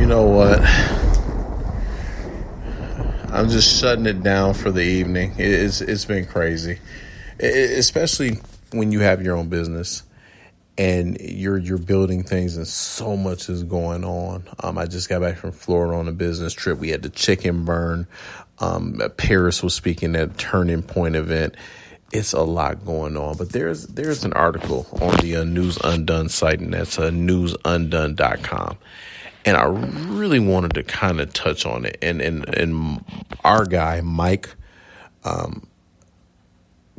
know what? I'm just shutting it down for the evening. It's been crazy, especially when you have your own business and you're building things and so much is going on. I just got back from Florida on a business trip. We had the chicken burn. Paris was speaking at a Turning Point event. It's a lot going on, but there's an article on the News Undone site, and that's newsundone.com. And I really wanted to kind of touch on it. And our guy, Mike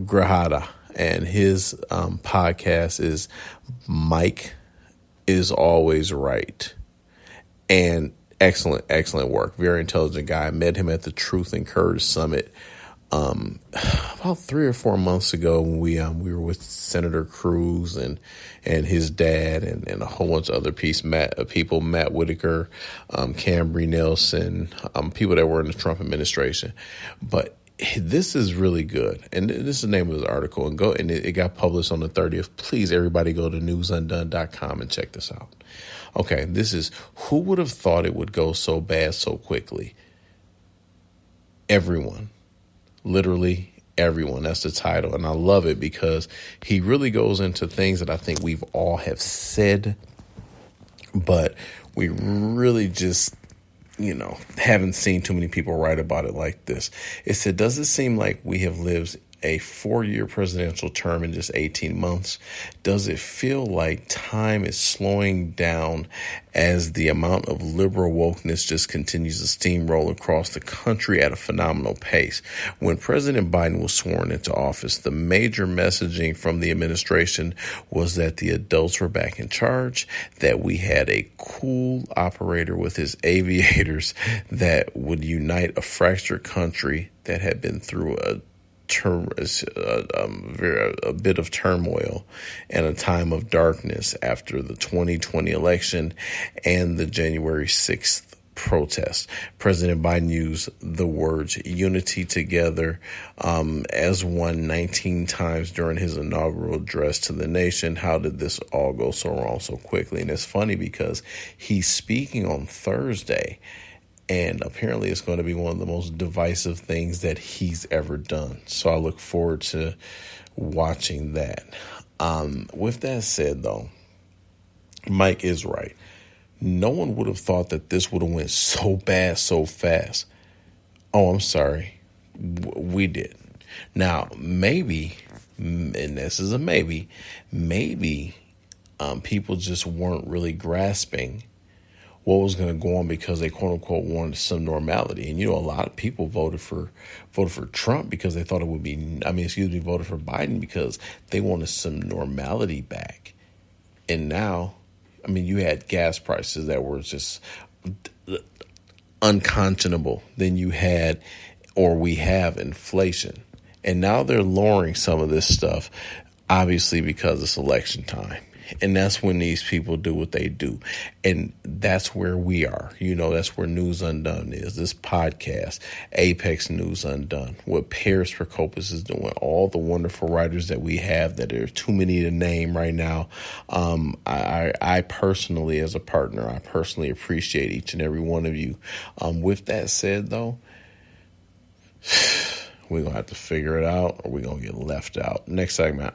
Grajeda, and his podcast is Mike is Always Right. And excellent work. Very intelligent guy. I met him at the Truth and Courage Summit about 3 or 4 months ago when we were with Senator Cruz and his dad and a whole bunch of other people, Matt Whitaker, Cambry Nelson, people that were in the Trump administration. But this is really good. And this is the name of the article, and it got published on the 30th. Please, everybody go to newsundone.com and check this out. Okay, this is who would have thought it would go so bad so quickly? Everyone. Literally everyone. That's the title. And I love it because he really goes into things that I think we've all have said, but we really just, haven't seen too many people write about it like this. It said, does it seem like we have lived a 4-year presidential term in just 18 months? Does it feel like time is slowing down as the amount of liberal wokeness just continues to steamroll across the country at a phenomenal pace? When President Biden was sworn into office, the major messaging from the administration was that the adults were back in charge, that we had a cool operator with his aviators that would unite a fractured country that had been through a bit of turmoil and a time of darkness after the 2020 election and the January 6th protest. President Biden used the words unity together as one 19 times during his inaugural address to the nation. How did this all go so wrong so quickly? And it's funny because he's speaking on Thursday, and apparently it's going to be one of the most divisive things that he's ever done. So I look forward to watching that. With that said, though, Mike is right. No one would have thought that this would have went so bad so fast. Oh, I'm sorry. We did. Now, maybe, and this is a maybe people just weren't really grasping what was going to go on because they quote unquote wanted some normality. And, a lot of people voted for Trump because they thought it would be, voted for Biden because they wanted some normality back. And now, you had gas prices that were just unconscionable. Then you had, or we have, inflation. And now they're lowering some of this stuff, obviously because it's election time. And that's when these people do what they do. And that's where we are. That's where News Undone is. This podcast, Apex News Undone, what Paris Procopus is doing, all the wonderful writers that we have that are too many to name right now. I personally, as a partner, I personally appreciate each and every one of you. With that said, though, we're going to have to figure it out or we're going to get left out. Next segment.